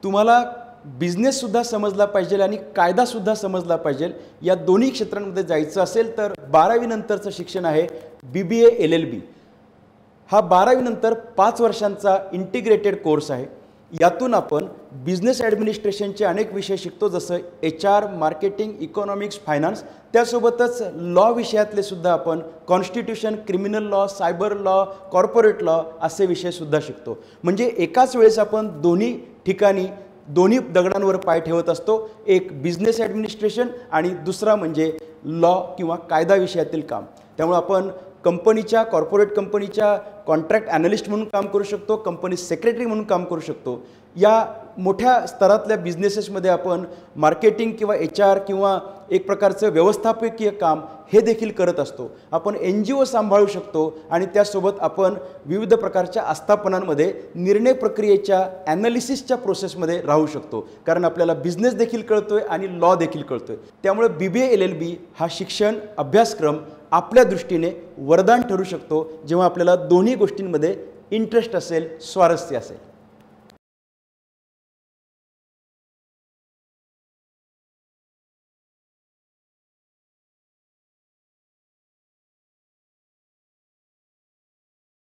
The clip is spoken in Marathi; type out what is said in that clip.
तुम्हाला बिझनेससुद्धा समजला पाहिजे आणि कायदासुद्धा समजला पाहिजे। या दोन्ही क्षेत्रांमध्ये जायचं असेल तर 12वी नंतरचं शिक्षण आहे BBA LLB। हा 12वी नंतर 5 वर्षांचा इंटिग्रेटेड कोर्स आहे। यातून आपण बिझनेस ॲडमिनिस्ट्रेशनचे अनेक विषय शिकतो, जसं HR, मार्केटिंग, इकॉनॉमिक्स, फायनान्स। त्यासोबतच लॉ विषयातले सुद्धा आपण constitution, criminal law, cyber law, corporate law असे विषयसुद्धा शिकतो। म्हणजे एकाच वेळेस आपण दोन्ही ठिकाणी दोन्ही दगडांवर पाय ठेवत असतो, एक बिझनेस ॲडमिनिस्ट्रेशन आणि दुसरा म्हणजे लॉ किंवा कायदा विषयातील काम। त्यामुळे आपण कंपनीच्या कॉर्पोरेट कंपनीच्या कॉन्ट्रॅक्ट ॲनालिस्ट म्हणून काम करू शकतो, कंपनी सेक्रेटरी म्हणून काम करू शकतो। या मोठ्या स्तरातल्या बिझनेसेसमध्ये आपण मार्केटिंग किंवा HR किंवा एक प्रकारचं व्यवस्थापकीय काम हे देखील करत असतो। आपण NGO सांभाळू शकतो आणि त्यासोबत आपण विविध प्रकारच्या आस्थापनांमध्ये निर्णय प्रक्रियेच्या ॲनालिसिसच्या प्रोसेसमध्ये राहू शकतो, कारण आपल्याला बिझनेस देखील कळतोय आणि लॉ देखील कळतोय। त्यामुळे BBA LLB हा शिक्षण अभ्यासक्रम आपल्या दृष्टीने वरदान ठरू शकतो, जेव्हा आपल्याला दोन्ही गोष्टींमध्ये इंटरेस्ट असेल, स्वारस्य असेल।